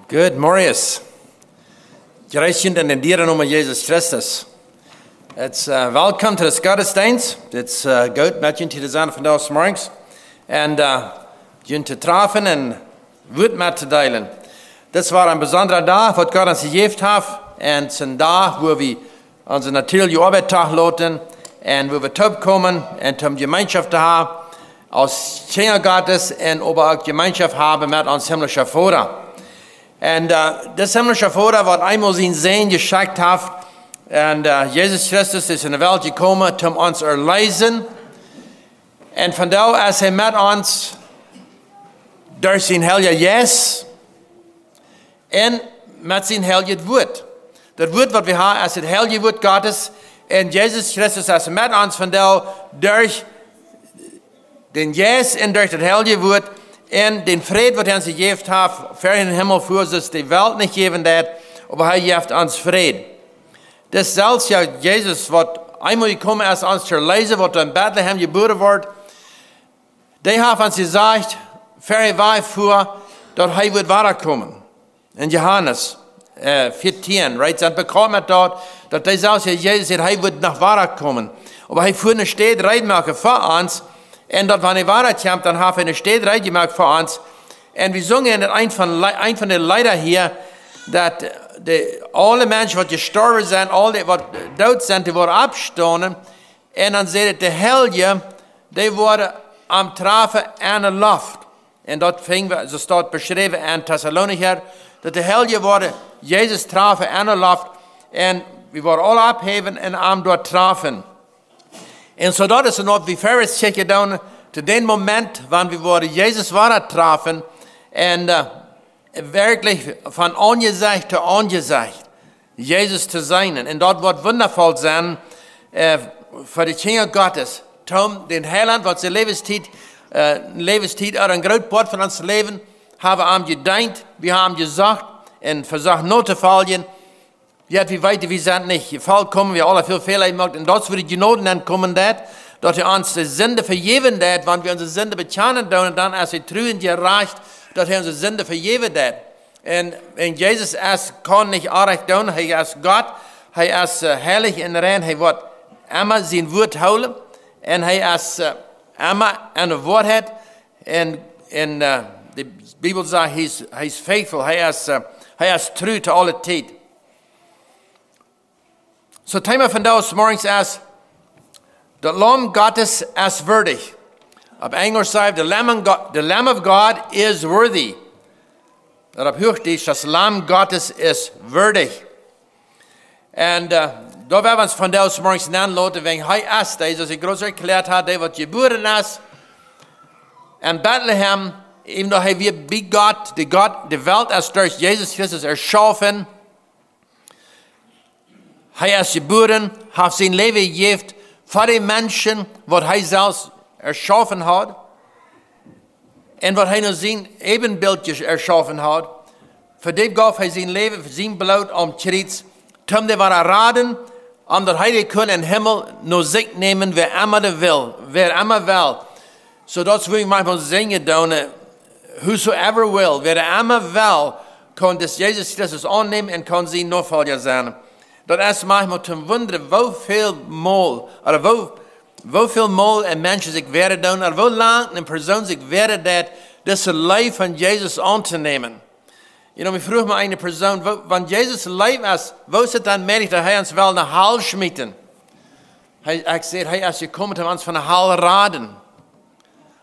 Good, Marius. Gerechend in den Dierennamen Jesus Christus. It's welcome to this Gottesdienst. It's goed met jullie te zijn vandaag morgens. En jullie te treffen en woord met te delen. Dit was een bijzondere dag, wat God ons gegeven heeft. En het is een dag waar we onze natuurlijke arbeid laten. En waar we terugkomen en om gemeenschap te hebben. Als Kinder Gottes en ook gemeenschap hebben met ons himmlische Vader. En das himmlische Vader, wat eenmaal zijn Zoon geschickt heeft. En Jezus Christus is in de wereld gekomen om ons te erlezen. En vandaar is hij met ons door zijn heilige Geest en met zijn heilige woord. Dat woord wat we hebben is het heilige woord Gottes. En Jezus Christus is met ons vandaar door den Geest en door het heilige woord. En den vrede wat hij ons gegeven heeft, ver in de hemel voor ons de wereld niet geven dat, maar hij geeft ons vrede. Dus zelfs ja, Jezus, wat eenmaal gekomen is, ons te lezen, wat in Bethlehem geboren wordt, die heeft ons gezegd, ver weit voor, dat hij wordt wederkomen. In Johannes 14, right, zijn bekomen met dat hij zelfs, Jezus zegt, hij wordt nog wederkomen. Maar hij voert een stad rijden voor ons. En dat wanneer hij komt, dan heeft hij een stad rijden gemaakt voor ons. En we zongen in een van de Lieder hier, dat alle mensen wat gestorven zijn, alle wat dood zijn, die worden opgestaan. En dan zegt het de heilige, die worden am treffen aan de lucht. En dat zo staat beschreven in Thessalonicher, dat de heilige worden Jezus treffen aan de lucht. En we worden alle opheven en am dort treffen. En zo dat is nog, wie ver is checken dan, tot den moment, wanneer we worden Jezus waren treffen. En werkelijk van ongezicht tot ongezicht Jezus te zijn. En dat wordt wondervol zijn voor de Kinder Gottes. Tom, den Heiland, wat zijn levenstijd uit een groot part van ons leven, hebben we hem gedenkt, we hebben gezegd en verzocht nooit te vallen. Ja, we weten, we zijn niet gevallen, komen we alle veel Fehler gemacht. En dat wordt genoten dan komen dat hij ons de Sünde vergeven dat, want we onze Sünde bekennen doen, en dan als hij truend gereicht, dat hij onze Sünde vergeven dat. En Jezus kan niet aardig doen, hij is God, hij is heilig en rein, hij wordt immer zijn woord houden, en hij is immer aan de waarheid, en de Bijbel zegt, hij is faithful, hij is true te alle tijd. So thema vandaag morgens is, dat Lam Gottes is würdig. Op Engels zegt, the Lamb of God is worthy. Dat op Hoogdienst, das Lam Gottes is würdig. En daar werden we ons vandaag morgens aanlaten, wegen hij is, die zoals ik groot erklärt had, die wat geboren is. En Bethlehem, even though hij weer bij God, de wereld is door Jezus Christus erschaffen. Hij is geboren, heeft zijn leven gegeven voor de mensen wat hij zelfs erschaffen had. En wat hij naar zijn evenbeeld erschaffen had. Voor dit gaf hij zijn leven, voor zijn bloed om te om de waren raden, omdat hij die kon in hemel naar zich nemen, wer immer wil. Zodat we manchmal zingen doen, whosoever will, wer immer wil, kan dus Jezus Christus aannemen en kan zijn navolger zijn. Dat is manchmal te wonderen, hoeveel mal een mens zich werden doen, of hoe lang een persoon zich werden dat, deze lijf van Jezus aan te nemen. Je know, ik vroeg me een persoon, want Jezus lijf is, hoe is het dan mogelijk dat hij ons wel naar hal schmieten? Ik zei, hij is gekomen om ons van de hal raden.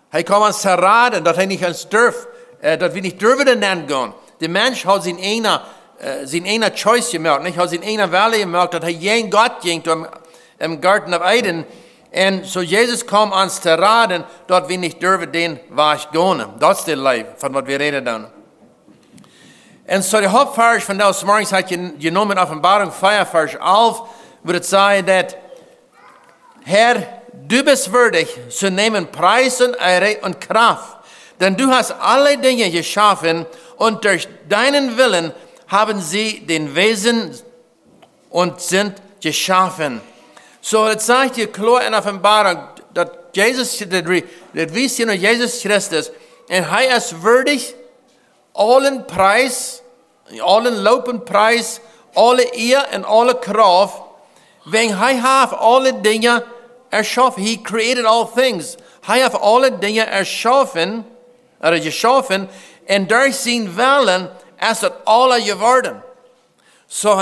Hij kwam ons te raden, dat hij niet ons durft, dat we niet durven dan gaan. De mens had zijn ene choice gemaakt, niet? Hij had zijn ene Wahl gemaakt, dat hij geen God ging im Garten of Eden. En zo Jezus kwam ons te raden, dat we niet durven den weg gaan. Dat is de lijf van wat we reden doen. En zo de hoofdvers van deze morgens had je genomen in Offenbarung 4, vers 11, waar het zei dat, Herr, du bist würdig, zu nehmen Preis und Ehre und Kraft, denn du hast alle Dinge geschaffen und durch deinen Willen haben sie den Wesen und sind geschaffen. So, het sagt je klar in Offenbarung, dat Jezus, dat we zien Jesus Christus, en hij is würdig, allen Preis allen Lob und Preis, alle Ehr und alle Kraft, wegen er hat alle Dinge erschaffen. He created all things. Er hat alle Dinge erschaffen, geschaffen, und durch sein Willen ist das alle geworden. So,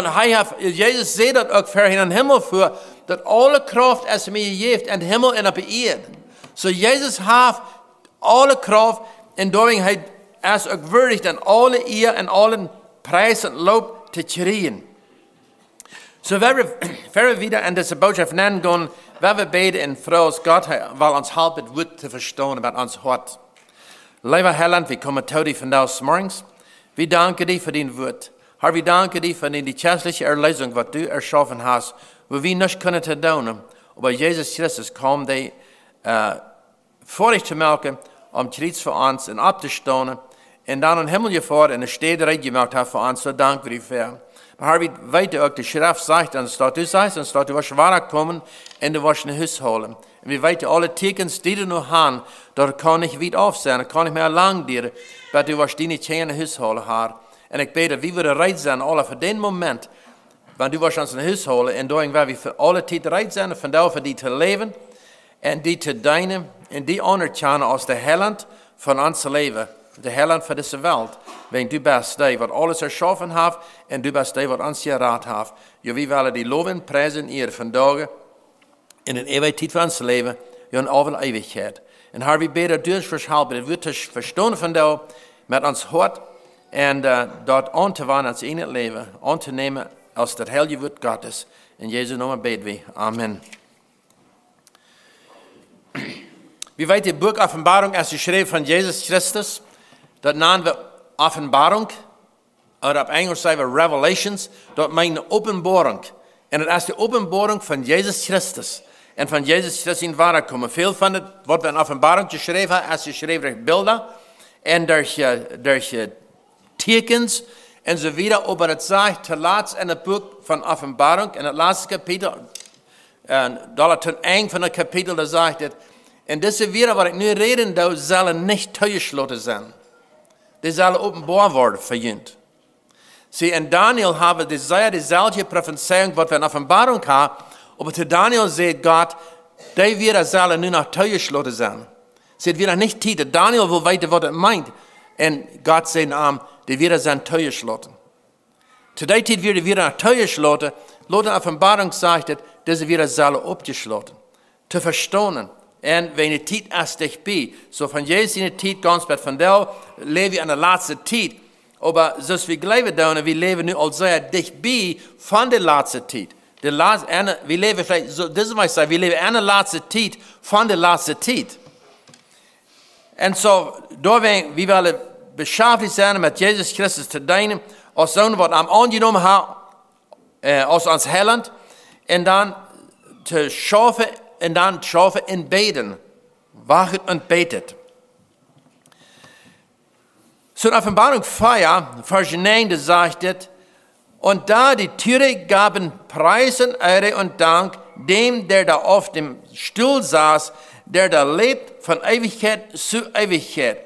Jesus sieht das auch für in den Himmel vor, dass alle Kraft es mir gibt, in den Himmel und auf der Erde. So, Jesus hat alle Kraft, und darum hat es auch würdig, dann alle Ehr und allen Preis und Lob zu kriegen. So, wenn wir wieder in diese Botschaft nennen gehen, wenn wir beten in Freude, Gott will uns helfen, Wort zu verstehen, was uns hat. Lieber Herrland, wir kommen zu dir von aus morgens. Wir danken dir für dein Wort. Herr, wir danken dir für die christliche Erlösung, was du erschaffen hast, wo wir nicht können tun. Aber Jesus Christus kam, die vor dich zu melken, Kreuz für uns und abzustehen, und dann in den Himmel gefahren und eine Städte recht gemacht hat für uns. So danken wir dir für. Aber Herr, wir weiter auch, die Schrift sagt uns, dass du sagst uns, dass du wirst kommen und du wirst ein Haus holen. Und wir weiter alle Tekens, die du noch hast, dort kann ich wieder aufsehen, kann ich mehr lang dir, weil du wirst deine Zähne Haus holen, Herr. Und ich bete, wir würden bereit sein, alle für den Moment, wenn du wirst uns ein Haus holen, und dann werden wir für alle Zeit bereit sein, von da für die zu leben, und die zu dienen, und die anerkennen als der Heiland von uns zu leben, der Heiland für diese Welt. Wenn du bist der, was alles erschaffen hat, und du bist der, was uns gerat hat. Ja, wir wollen die loben, preisen, ihr von Tagen, in der Ewigkeit für uns leben, ja, in alle Ewigkeit. Und Herr, wir beten, du uns helfen, wir das verstehen von da, mit uns Hort, und dort anzuwenden als in het Leben, anzunehmen als das heilige Wort Gottes. In Jesu Namen beten wir. Amen. Wie weit die Buch Offenbarung ist geschrieben von Jesus Christus, das nennen wir Offenbarung, oder auf Englisch sagen wir Revelations, dort meint eine Offenbarung. Und das ist die Offenbarung von Jesus Christus. Und von Jesus Christus in Wahrheit kommen. Viel von dem, was wir in Offenbarung geschrieben haben, ist geschrieben durch Bilder und durch Tekens und so weiter. Aber das sagt zuletzt in dem Buch von Offenbarung, in das letzte Kapitel, da zum Ende von dem Kapitel, da sagt es, und diese Werte, was ich nu reden, da sollen nicht Teuerschlotte sein. Die sollen offenbar werden für uns. Sie, in Daniel haben die sehr dieselbe Prophezeiung, was wir in Offenbarung haben, aber zu Daniel sagt Gott, die Werte sollen nur noch Teuerschlotte sein. Sie wird nicht Titel. Daniel will weiter, was er meint. Und Gott sagt, die Werte sind Teuerschlotte. Zu der Zeit wird die Werte noch Teuerschlotte. Laut der Offenbarung sagt es, diese Werte sollen abgeschlossen. Zu verstehen. Und wenn die Zeit erst dich bei, so von Jesus in der Zeit ganz bald von da, leben wir in der letzten Zeit. Aber so wie wir leben, wir leben nur als sehr dicht bei von der letzten Zeit. Wir leben vielleicht, so, das ist was ich sage, wir leben in der letzten Zeit von der letzten Zeit. Und so, da wir wollen beschäftigt sein mit Jesus Christus zu dienen, als so, was am angenommen hat, als uns Heiland, und dann zu schaffen, in Beten. Wachet und betet. So in Offenbarung 4, Vers 9, da sagt es, und da die Türe gaben Preis und Ehre und Dank dem, der da auf dem Stuhl saß, der da lebt von Ewigkeit zu Ewigkeit.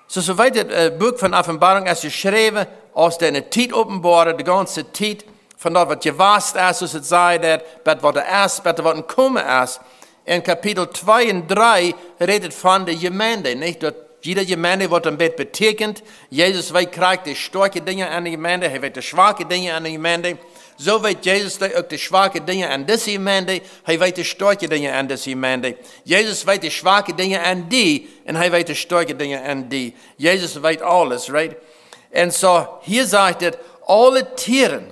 So soweit das Buch von Offenbarung ist geschrieben, aus der Zeit offenbaren, die ganze Zeit, von dort, was gewasst ist, was es sei, was er ist, was kommen ist. In Kapitel 2 und 3 redet von der Gemeinde, nicht? Dort jede Gemeinde wird ein Bett betekend. Jesus kriegt die starke Dinge an die Gemeinde, er wird die schwache Dinge an die Gemeinde. So wird Jesus auch die schwache Dinge an diese Gemeinde, er wird die starke Dinge an diese Gemeinde. Jesus wird die schwache Dinge an die, und er wird die starke Dinge an die. Jesus weiß alles, right? Und so, hier sagt es, alle Tiere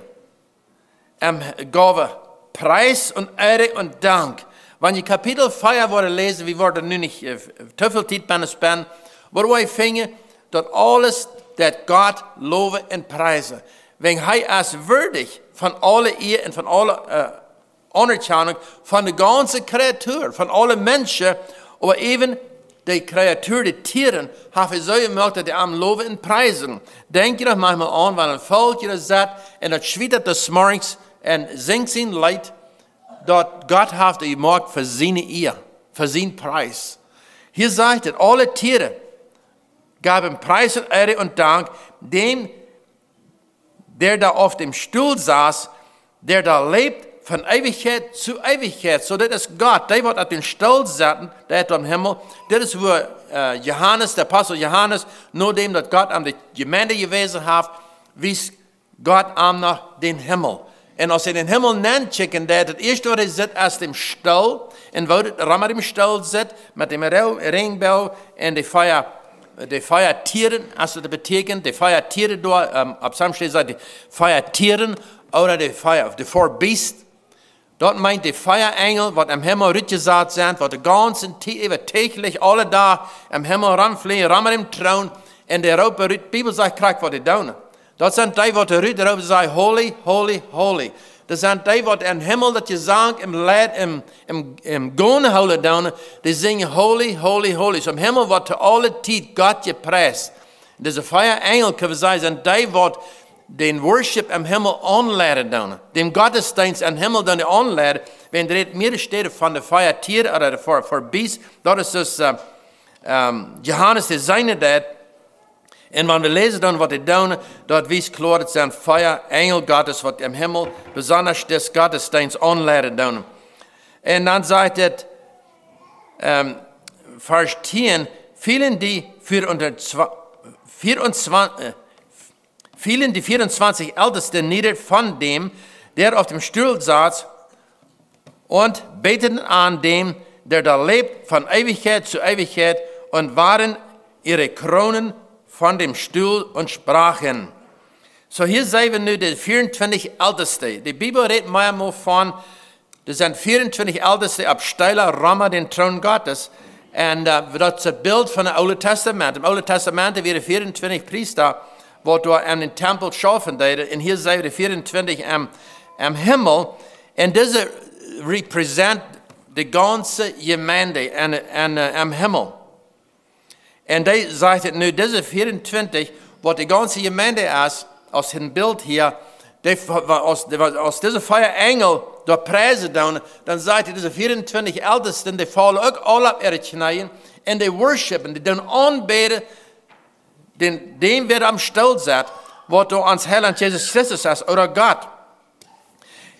gaben Preis und Ehre und Dank. Wenn die Kapitel 4 worden lesen, wir wollen nun nicht zu viel Zeit bei uns spenden, wo wir finden, dass alles, das Gott loben und preisen. Wenn er ist würdig von allen ihr und von aller Anerkennung, von der ganzen Kreatur, von allen Menschen, aber eben die Kreatur, die Tiere, haben so gemacht, dass die am loben und preisen. Denkt ihr doch manchmal an, wenn ein Volk ihr sagt, und das schwittert des Morgens und singt sein Leid, dort Gott hat die gemacht für seine Ehe, für seinen Preis. Hier sagt es, alle Tiere gaben Preis und Ehre und Dank dem, der da auf dem Stuhl saß, der da lebt von Ewigkeit zu Ewigkeit. So, das ist Gott, der wird auf den Stuhl sitzen, der hat am Himmel. Das ist, wo Johannes, der Apostel Johannes, nur dem, dass Gott an die Gemeinde gewesen hat, wies Gott an nach den Himmel. Und als er den Himmel nennt, das erste, was er sieht, aus dem Stuhl, und wo der Rammer im Stuhl sitzt, mit dem Ringbau und die Feiertieren, also das betekent, die Feiertieren dort, ab Samstag sagt die Feiertieren, oder die Four Beasts. Dort meint die Feierengel, was am Himmel rütgesagt sind, was die ganzen täglich alle da am Himmel ranfliegen, rammer im Thron, und der Europa, die Bibel sagt, kriegt, was die tun. Dat zijn die wat de ruit erover zei, holy, holy, holy. Dat zijn die wat in Himmel dat je zangt im Gone houden doen, die zingen holy, holy, holy. So im Himmel wat te alle tijd God je prijst. Deze vier engel kunnen zijn, zijn die wat den worship im Himmel aanleiden doen. Den Gottesdienst im Himmel dan aanleiden. Wenn er meer steht van de vier tieren, oder de voor beest, dat is dus Johannes de zijne dat. En wanneer we lezen dan wat hij doen, dat wies klar, dat zijn vier engel Gottes, wat im Himmel besonders des Gottesdienst aanleiden doen. En dan zegt het, vers 10, vielen die 24 Ältesten nieder von dem, der auf dem Stuhl saß, und beteten an dem, der da lebt, von Ewigkeit zu Ewigkeit, und waren ihre Kronen von dem Stuhl und sprachen. So hier sehen wir nun die 24 Älteste. Die Bibel redet manchmal von, das sind 24 Älteste ab steiler Rammer den Thron Gottes. Und das ist ein Bild von dem Alten Testament. Im Alten Testament wären 24 Priester, die dort an den Tempel schaffen. Und hier sehen wir die 24 am Himmel. Und diese repräsentiert die ganze Gemeinde am Himmel. Und die sagt nu, diese 24, was die ganze Gemeinde ist, aus dem Bild hier, aus diesen vier Engel dort preisen, dann sagt diese 24 Ältesten, die fallen auch alle auf ihre Knie und die worshipen, die dann anbeten, dem wird am Stuhl sitzt, was du ans Heiland Jesus Christus hast, oder Gott.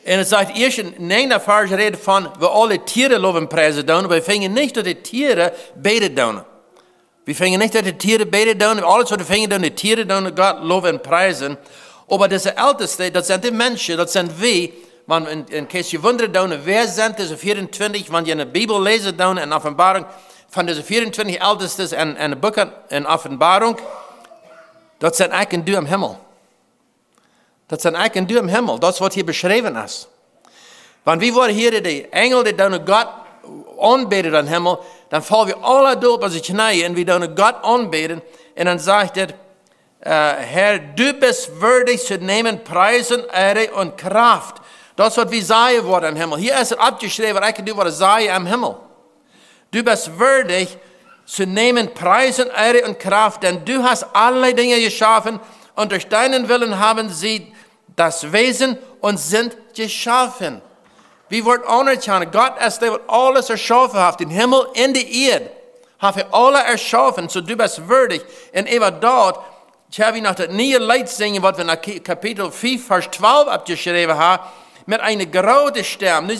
Und es sagt, erst in 9. Vers redet von, wir alle Tiere loben preisen, aber wir fingen nicht, dass die Tiere beten. Wir fingen nicht, dass die Tiere beten, alles, was wir fingen, die Tiere, Gott loben und preisen. Aber diese Ältesten, das sind die Menschen, das sind wir, in case je wundert, wer sind diese 24, wenn ihr in der Bibel lesen, in Offenbarung, von diesen 24 Ältesten in der Buch in Offenbarung, das sind eigentlich du im Himmel. Das sind eigentlich du im Himmel, das, was hier beschrieben ist. Wenn wir hier die Engel, die Gott anbeten im Himmel, dann fallen wir alle durch auf die Knie und wir Gott anbeten. Und dann sagt er, Herr, du bist würdig zu nehmen, Preisen, Ehre und Kraft. Das wird wie sagen worden im Himmel. Hier ist es abgeschrieben, ich du was sagen am Himmel. Du bist würdig zu nehmen, Preisen, Ehre und Kraft, denn du hast alle Dinge geschaffen und durch deinen Willen haben sie das Wesen und sind geschaffen. Wie wird anerkannt? Gott ist der, der alles erschaffen hat, den Himmel und die Erde. Hat er alle erschaffen, so du bist würdig. Und über dort, ich habe noch das neue Lied singen, was wir in Kapitel 4, Vers 12 abgeschrieben haben, mit einer großen Stimme.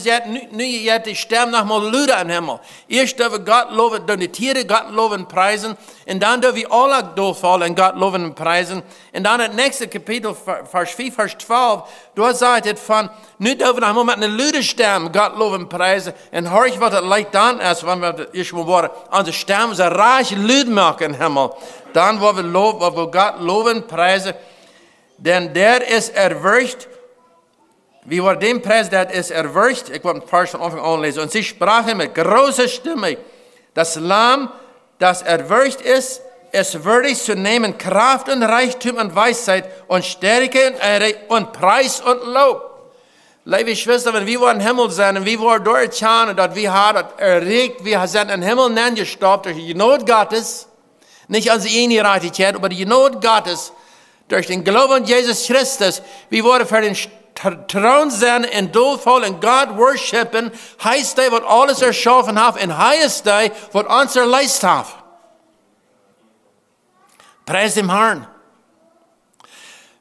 Nu jetzt die Stimme noch mal lauter im Himmel. Erst dürfen Gott loben, dann die Tiere Gott loben und preisen. Und dann dürfen wir alle durchfallen und Gott loben und preisen. Und dann das nächste Kapitel, Vers 4, Vers 12, dort sagt es von, nu dürfen wir noch mal mit einer lauten Stimme Gott loben und preisen. Und horch, was das Licht dann ist, wenn wir das erste Mal wollen. Unsere Stimme so reich laut machen im Himmel. Dann wollen wir Gott loben und preisen. Denn der ist erwürgt. Wie war dem Preis, der ist erwürgt? Ich wollte ein paar von Anfang an lesen. Und sie sprachen mit großer Stimme, das Lamm, das erwürgt ist würdig zu nehmen, Kraft und Reichtum und Weisheit und Stärke und Ehre und Preis und Lob. Liebe Schwestern, wenn wir im Himmel sind und wir wollen durchschauen, dass wir haben erregt, wir sind im Himmel gestoppt durch die Not Gottes, nicht unsere Einigkeit, aber die Not Gottes, durch den Glauben an Jesus Christus, wir wurden für den Thron sein und dollvoll und Gott worshipen, heißt der, was alles erschaffen hat, und heißt der, was uns erleistet hat. Preis dem Herrn.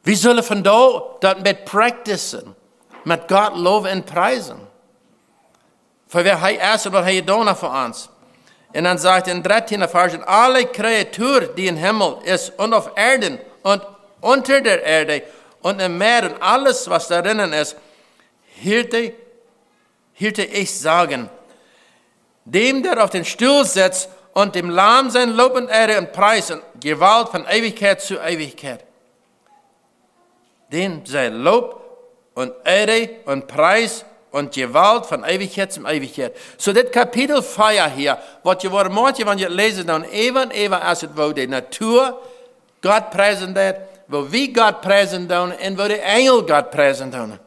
Wir sollen von da das mit praktisen, mit Gott loben und preisen. Für wer er erst und was er getan hat für uns. Und dann sagt er in 13. Vers, alle Kreatur, die im Himmel ist und auf Erden und unter der Erde und im Meer und alles, was darin ist, hörte ich sagen, dem, der auf den Stuhl sitzt und dem Lamm sein Lob und Ehre und Preis und Gewalt von Ewigkeit zu Ewigkeit. Dem sei Lob und Ehre und Preis und Gewalt von Ewigkeit zu Ewigkeit. So das Kapitel 4 hier, was je worden morgen, wenn je lesen, dann even als het wo die Natur Gott präsentiert, wo wir Gott präsentieren und wo die Engel Gott präsentieren.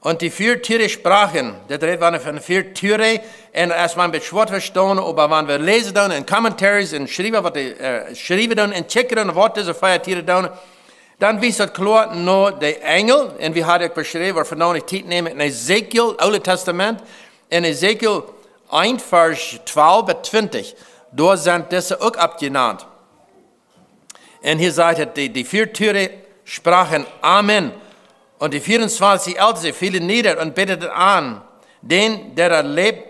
Und die 4 Tiere sprachen, das waren von 4 Tiere, und erst mal ein bisschen schwer verstanden, aber wenn wir lesen dann in Commentaries und schreiben, was die schreiben dann und checken, was diese 4 Tiere dann wisst das klar, nur die Engel, und wir haben beschrieben, wir von nicht Zeit nehmen, in Ezekiel, Alte Testament, in Ezekiel 1, Vers 12 bis 20, da sind diese auch abgenannt. Und hier sagt die 4 Tiere sprachen Amen. Und die 24 Ältesten fielen nieder und beteten an, den, der lebt,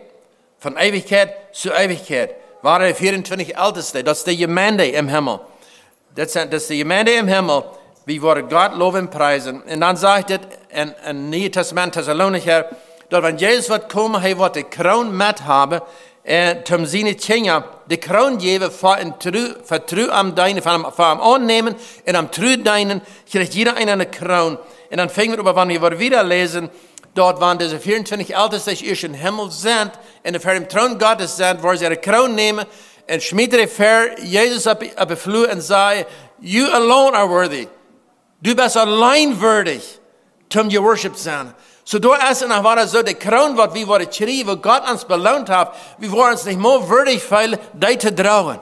von Ewigkeit zu Ewigkeit. Waren die 24 Ältesten, das ist die Gemeinde im Himmel. Das ist die Gemeinde im Himmel, wie wir Gott loben und preisen. Und dann sagt es in Neuen Testament, Thessalonicher, dass wenn Jesus wird kommen, er wird die Krone mit haben, zum seine Kinder die Krone geben, vertrau am deinen, von am annehmen, und am treu deinen, kriegt jeder eine Krone. Und dann fängt wir über, wenn wir wieder lesen, dort waren diese 24 Ältesten, die erst im Himmel sind, und vor dem Thron Gottes sind, wo sie ihre Krone nehmen, und schmieden für Jesus auf den Flur und sagen, you alone are worthy. Du bist allein würdig, zum Worship sein. So da ist und war das so, die Krone, was wir wurde geschrieben, wo Gott uns belohnt hat, wir waren uns nicht mehr würdig fühlen, die zu trauen.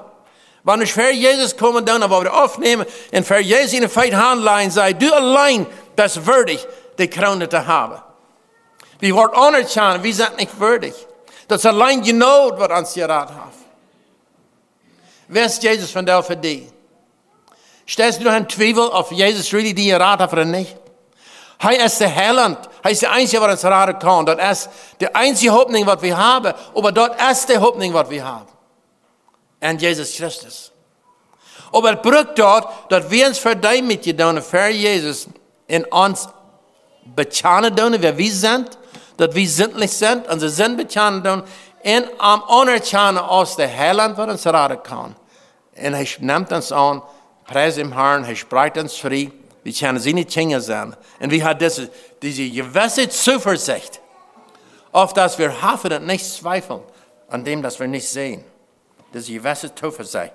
Wenn wir für Jesus kommen, dann wollen wir aufnehmen und für Jesus in den Feit handlein sagen, du allein bist würdig, die Krone zu haben. Wir werden anerkannt, wir sind nicht würdig. Das ist allein genau, was uns geraten hat. Wer ist Jesus von der für dich? Stellst du noch einen Zweifel, ob Jesus really die geraten hat oder nicht? Er ist der Heiland. Er ist der Einzige, der uns raten kann. Das ist die einzige Hoffnung, was wir haben. Aber dort ist die Hoffnung, was wir haben. Und Jesus Christus. Aber es braucht dort, dass wir uns für dich mitgetan, für Jesus, in uns bekennen, wer wir sind, dass wir sinnlich sind, unsere Sinn bekennen, und am anerkennen aus der Heiland, was uns raten kann. Und er nimmt uns an, preis im Herrn, er spricht uns frei, wir können seine Kinder sein. Und wir haben diese gewisse Zuversicht, auf das wir hoffen und nicht zweifeln, an dem, das wir nicht sehen. Diese gewisse Zuversicht.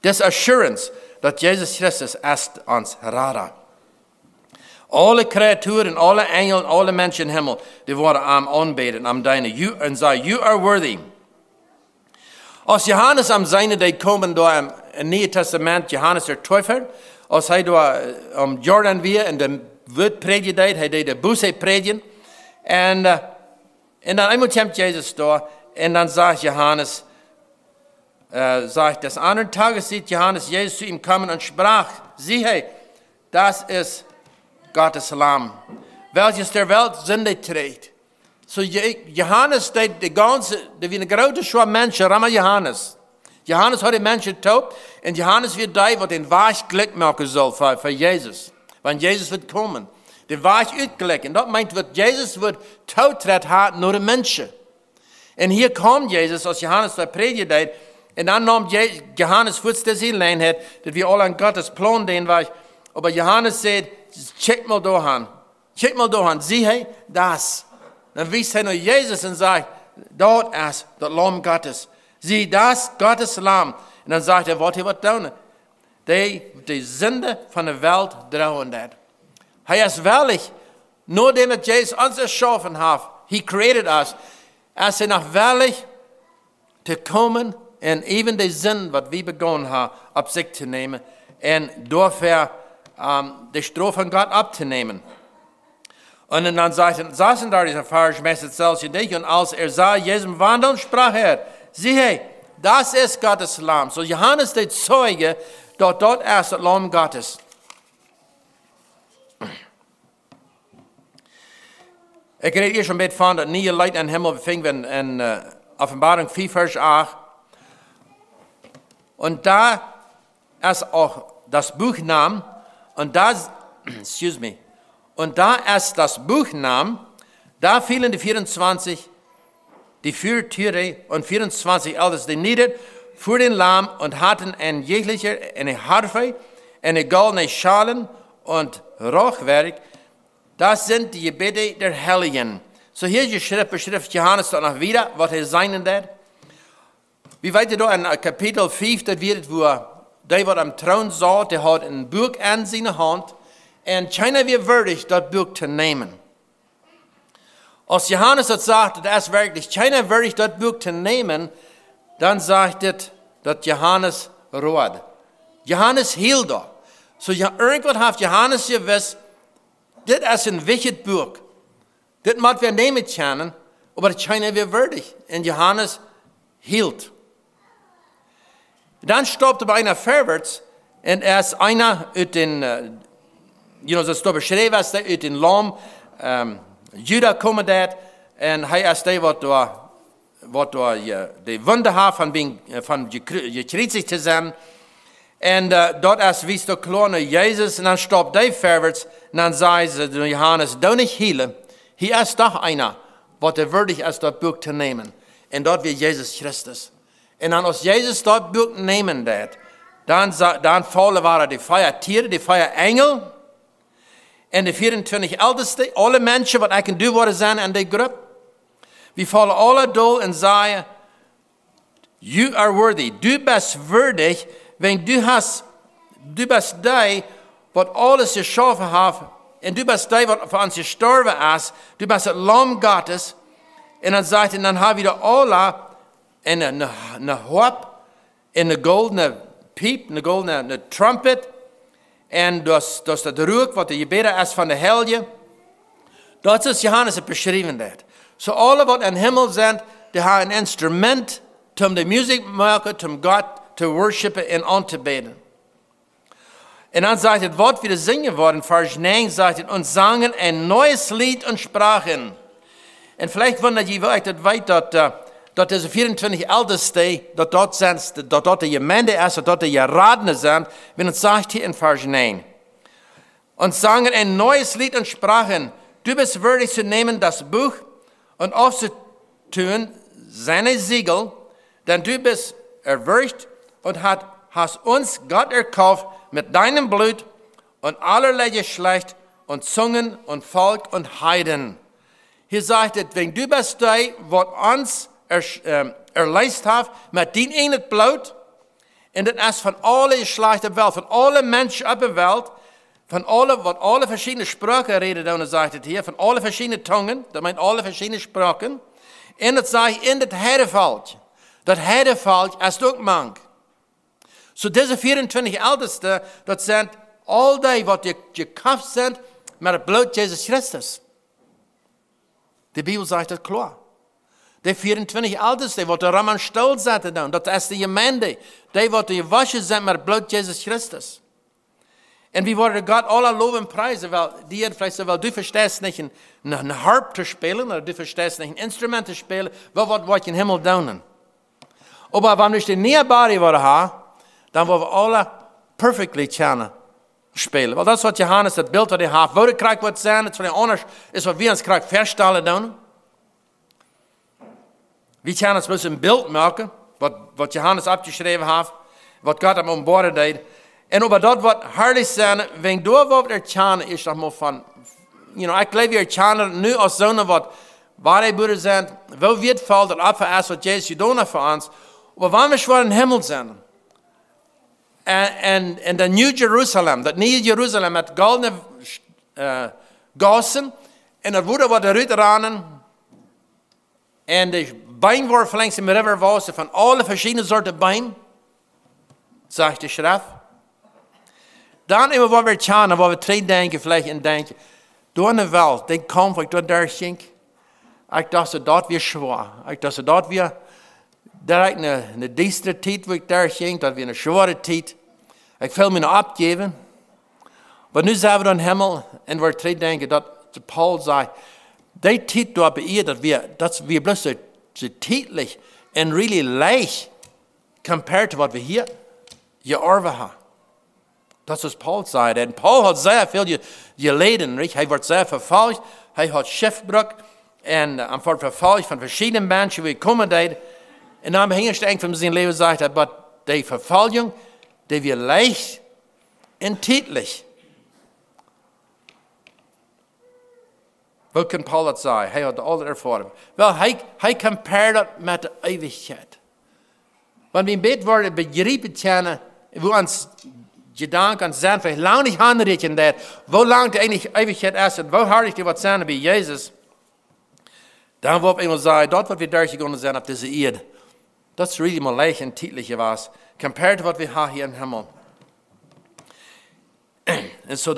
Das Assurance, dass Jesus Christus ist uns Rater. Alle Kreaturen, alle Engel, alle Menschen im Himmel, die wurden am anbeten, am deine, und sagen, you are worthy. Als Johannes am seine, die kommen da im Neuen Testament, Johannes der Täufer, als er da am Jordan war, in dem Wort predigt, er die Buße predigen, und dann einmal kommt Jesus da, und dann sagt Johannes, des anderen Tages sieht Johannes Jesus zu ihm kommen und sprach, siehe, das ist Gottes Lamm, welches der Welt Sünde trägt. So Johannes, die wie eine große Schwar Menschen, Rama Johannes. Johannes hat die Menschen getauft, und Johannes wird der, der den Weich Glück machen soll für Jesus. Wenn Jesus wird kommen. Den Weich Glück. Und das meint, Jesus wird Tautritt haben, nur die Menschen. Und hier kommt Jesus, als Johannes der predigt, und dann nahm Johannes, was das hinlein hat, dass wir alle an Gottes Plan den war. Aber Johannes sagt, check mal da an. Check mal da an. Sieh, hey, das. Dann wies er nur Jesus und sagt, dort ist das Lamm Gottes. Sieh, das Gottes Lamm. Und dann sagt er, was tun? Die Sünde von der Welt drohen das. Er ist wirklich, nur dem Jesus uns erschaffen hat, he created us, er ist noch wirklich zu kommen und eben die Sünde, was wir begonnen haben, auf sich zu nehmen und dafür die Strafe von Gott abzunehmen. Und dann saßen da diese Pharisäer selbst in dich, und als sah Jesus wandeln, sprach siehe, das ist Gottes Lamm. So Johannes, der Zeuge, dort ist das Lamm Gottes. Ich rede hier schon ein bisschen von, dass nie Leute in den Himmel befinden in Offenbarung 4, Vers 8. Und da ist auch das Buchnamen, und da, und da ist das Buchnamen, da fielen die 24, die 4 Tiere und 24 Älteste nieder vor den Lamm und hatten ein jeglicher eine Harfe, eine goldene Schalen und Rauchwerk. Das sind die Gebete der Heiligen. So hier beschrift Johannes dann noch wieder, was sein wird. Wie weit da in Kapitel 5, das wird, wo der am Thron saß, der hat ein Buch in seiner Hand und keiner wird würdig, das Buch zu nehmen. Als Johannes das sagt, das ist wirklich keiner würdig, das Buch zu nehmen, dann sagt es, dass Johannes ruht. Johannes hielt da. So irgendwas hat Johannes gewusst, das ist ein wichtiges Buch. Das muss wir nehmen können, aber keiner wird würdig. Und Johannes hielt. Dann stoppte bei einer vorwärts und ist einer aus den, das da beschrieben ist, aus den Lamm, Juda kommen dort, und er ist der, was da die Wunder hat, von gekreuzigt zu sein. Und dort ist, wie es da klar nach Jesus, und dann stoppt der vorwärts, und dann sagt Johannes, du nicht hielen, hier ist doch einer, was würdig ist, das Buch zu nehmen. Und dort wird Jesus Christus. Und dann, als Jesus das Buch nehmen wird, dann fallen waren die Tiere, die Engel, und die 24 Älteste, alle Menschen, die ich do worden zijn in die Gruppe. Wir fallen alle durch und sagen, you are worthy. Du bist würdig, wenn du bist der, was alles geschaffen hat, und du bist der, was für uns gestorben ist. Du bist das Lamm Gottes. Und dann sagt er, dann haben wir alle eine Harp, eine goldene Piep, eine goldene Trumpet, und das Ruch, was der Gebet ist von der Helge. Dort ist Johannes beschrieben. So alle, die im Himmel sind, die haben ein Instrument, um die Musik zu machen, um Gott zu worshipen und anzubeten. Und dann sagt er, was wir singen worden, Vers 9 sagt er, und sangen ein neues Lied und sprachen. Und vielleicht wundert ihr euch, dass diese 24 Älteste, dass dort die Gemeinde ist, dass dort die Geradene sind, wenn es sagt hier in Vers 9. Und sangen ein neues Lied und sprachen, du bist würdig zu nehmen das Buch und aufzutun seine Siegel, denn du bist erwürgt und hast uns Gott erkauft mit deinem Blut und allerlei Geschlecht und Zungen und Volk und Heiden. Hier sagt es, wenn du bist der, was uns erleist hat, mit dein eines Blut, und das ist von allen Geschlechten der Welt, von allen Menschen auf der Welt, von allen, was alle verschiedene Sprachen reden, dann sagt es hier, von allen verschiedenen Zungen, das meint alle verschiedene Sprachen, und das sagt in das Herdenvolk. Das Herdenvolk ist auch mank. So diese 24 Älteste, das sind all die, die gekauft sind mit dem Blut Jesus Christus. Die Bibel sagt das klar. Die 24 Älteste, die daran am Stuhl sitzen, das ist die Gemeinde, die gewaschen sind mit dem Blut Jesus Christus. Und wir wollen Gott alle loben und preisen, weil du verstehst nicht eine Harp zu spielen, oder du verstehst nicht ein Instrument zu spielen, was im Himmel tun. Aber wenn wir die Näherbare haben, dann wollen wir alle perfectly spielen. Weil das ist, was Johannes, das Bild, das er hat, wo der Krieg wird sein, das ist anders, ist, was wir uns Krieg feststellen tun. Wir können uns ein Bild machen, was Johannes abgeschrieben hat, was Gott am Bord deed. Und aber dort wird herrlich sein, wenn du wat erkennen ist, noch mal von, ich glaube, wir erkennen nu als Sonne, was wahre Brüder sind, wo wird fallen, das Opfer ist, was Jesus getan hat für uns, aber wenn wir schon im Himmel sind, und der New Jerusalem, das neue Jerusalem mit goldenen Gassen, und das wurde was der Rüteranen, und die Bein war längs im River Wasser von allen verschiedenen Sorten Bein, sagt die Schrift. Dann immer, wo wir schauen, wo wir drin denken, vielleicht in denken, du in der Welt, den Konflikt, du durchging, ich dachte, dort wir schwer. Ich dachte, dort wir direkt eine düstere Zeit, wo ich durchging, dort wir eine schwere Zeit. Ik wil me nog abgeven. Maar nu zijn we dan Himmel en we terugdenken dat Paul zei, die tijd daar bij ihr, dat we bloß so tijdlich en really leicht compared to wat we hier geërven hebben. Dat is wat Paul zei. En Paul had zeer veel geleden. Hij wordt zeer vervolgd. Hij had schiffbruch. En hij wordt vervolgd van verschillende mensen die komen deden. En dan begint hij van zijn leven zegt hij, maar die vervolging, die wir leicht en tijdlich. Wat kan Paul dat zeggen? Hij had al ervaring. Wel, hij compareert dat met de eeuwigheid. Want we beter worden begrepen kennen, wo ons gedanken zijn, wie lang ik aanrekenen dat, hoe lang de eeuwigheid is, en hoe hard ik die wat zijn bij Jezus. Dan wordt iemand zeggen, dat wat we daar gaan zijn op deze aarde, dat is really maar leicht en tijdlich was, compared to wat we hebben hier in Himmel. En zo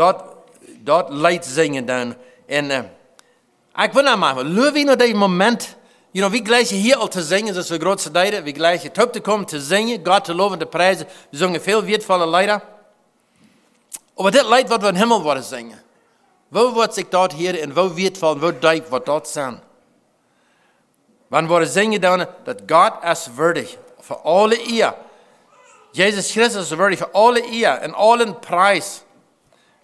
dat leidt zingen dan. En ik wil nou maar, luister we naar dat moment, we gleich hier al te zingen, dat is de grootste tijd, we gleich het op te komen te zingen, God te loven, te prijzen, we zingen veel weervolle lieder. Maar dit lied wat we in Himmel worden zingen, wo wordt zich dat hier en wo weervol, wo diep wordt dat zijn? Wanneer we zingen dan, dat God is waardig voor alle eer. Jezus Christus is waardig voor alle eer en alle prijs.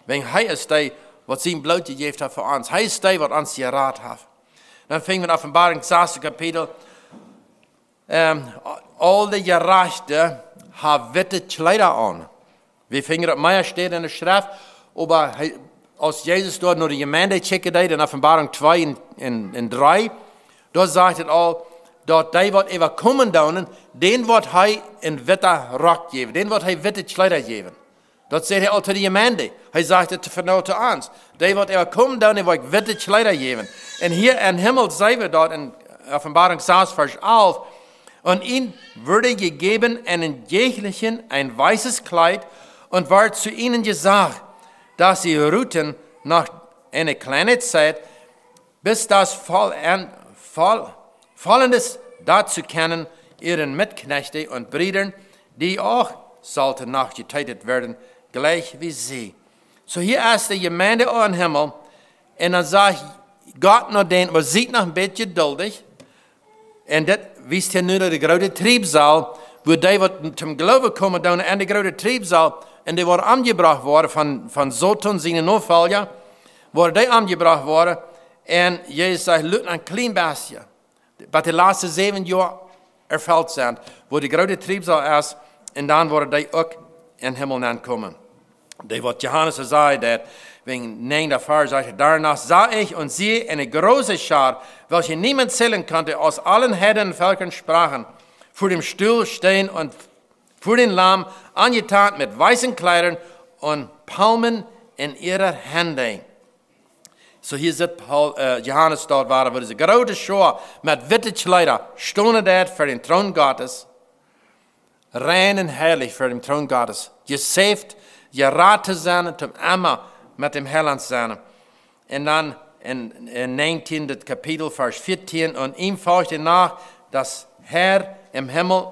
Want hij is die wat zijn bloed gegeven heeft voor ons. Hij is die wat ons geraad heeft. Dan vingen we in Offenbaring 6 kapitel. Alle gerechten hebben witte kleider aan. We vingen dat meer steht in de schrift. Maar als Jezus dort naar de gemeente kijken deed, in Offenbaring 2 en 3, daar zegt het al, dat die wat even komen doen, den wordt hij een witte rok geven. Den wordt hij witte kleider geven. Dat zegt hij al tot de gemeente. Hij zegt het voor te ons. Die wat even komen doen, die wordt witte kleider geven. En hier in Himmel zijn we dat in Offenbaring 6, vers 11. Und ihnen wurde gegeben einen jeglichen ein weißes Kleid und war zu ihnen gesagt, dass sie ruhten nach einer kleinen Zeit, bis das Vollendes dazu kennen, ihren Mitknechten und Brüdern, die auch sollten nachgetötet werden, gleich wie sie. So hier ist die Gemeinde in Himmel, und dann sagt Gott noch den, man sieht noch ein bisschen geduldig, und das wisst hier nur de grote Triebsaal, wo die wat zum Glauben komen doen in de grote Triebsaal, en die worden aangebracht worden van Satan, zijn Nachfolger, worden die aangebracht worden, en Jezus zegt, lukt een klein beetje, wat de laatste 7 jaar ervuld zijn, wo de grote Triebsaal is, en dan worden die ook in Himmel aankomen. Die wat Johannes zei, dat wegen 9 Vers sagt, danach sah ich und siehe eine große Schar, welche niemand zählen konnte, aus allen Herden und Völkern sprachen, vor dem Stuhl stehen und vor den Lamm, angetan mit weißen Kleidern und Palmen in ihrer Hände. So hier sieht Johannes dort, wo diese große Schar mit witte Kleider stehen dort für den Thron Gottes, rein und herrlich für den Thron Gottes, gesäft, geraten sein, zum Emma, mit dem Heiland sein. Und dann in 19. Kapitel, Vers 14, und ihm folgte nach, das Herr im Himmel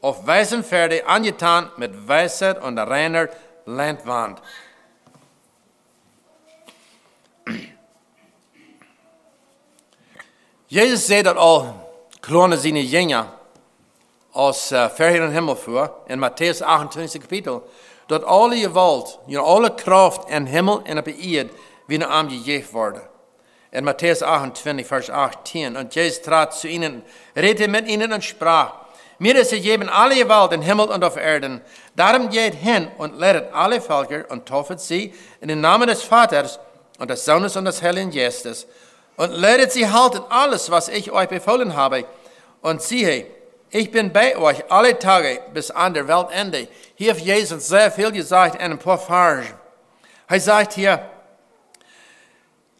auf weißen Pferde angetan mit weißer und reiner Leinwand. Jesus sieht das all kleine seine Jünger aus Ferien im Himmel vor, in Matthäus 28. Kapitel, dat alle Gewalt, alle Kraft in Himmel en op de Erde wieder aan gegeven worden. In Matthäus 28, Vers 18. Und Jesus trat zu ihnen, redete mit ihnen und sprach, mir ist gegeben alle Gewalt in Himmel und auf Erden. Darum geht hin und lehret alle Völker und taufet sie in den Namen des Vaters und des Sohnes und des Heiligen Geistes. Und lehret sie halten alles, was ich euch befohlen habe. Und siehe, ich bin bei euch alle Tage bis an der Weltende. Hier hat Jesus sehr viel gesagt in ein paar Versen. Er sagt hier,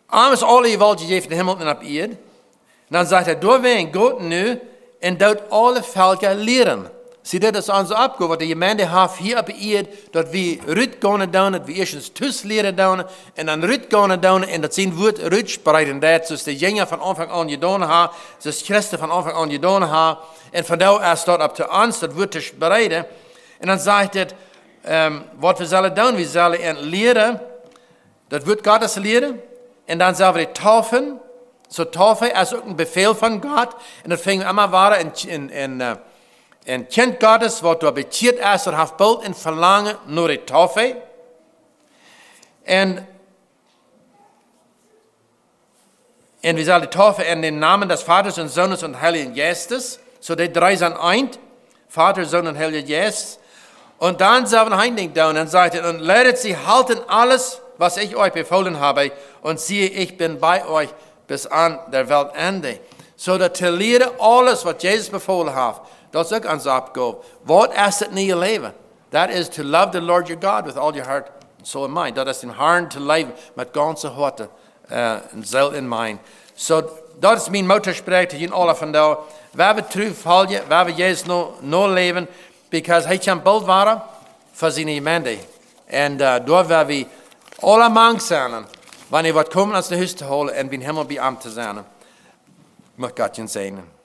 alles alle Gewalt gegeben in Himmel und auf Erde. Und dann sagt er, doorheen Gott nu en doet alle Völker lehren. Zie, dat is onze opgave, wat de gemeente heeft hier op Erde, dat we Rut gaan doen, dat we eerst thuis leren doen, en dan Rut gaan doen, en dat zijn woord Rut spreiden, dat zoals de Jünger van Anfang an gedaan hebben, zoals Christen van Anfang an gedaan hebben, en van daar is dat op te ons, dat woord te spreiden. En dan zegt het, wat we zullen doen, we zullen leren, dat wordt Gottes leren, en dan zullen we die taufen, so taufe als ook een bevel van God, en dat vingen we allemaal waren een kind Gottes, wat door bekeerd is, dat heeft bald een verlangen naar die taufe, en we zullen die taufe in den Namen des Vaters und Sohnes und Heiligen Geistes, so die drei sind eint, Vater, Sohn und Heiliger Geist. Und dann sollen wir ein Ding tun und sagt, und lernet sie halten alles, was ich euch befohlen habe, und siehe, ich bin bei euch bis an der Weltende. So dass zu lehren alles, was Jesus befohlen hat, das ist auch unsere Aufgabe. Was ist das neue Leben? That is to love the Lord your God with all your heart, soul and mind. Das ist den Herrn zu leben mit ganzer Harte und Seele in mind. So, dat is mijn motorspreek tegen alle van jou. We hebben terugvallen, we hebben Jezus nog leven, because hij kan bald worden voor zijn gemeente. En daar willen we allemaal zijn, wanneer we komen als de huis te holen en bij Himmel bij am te zijn. Mag God je zegenen.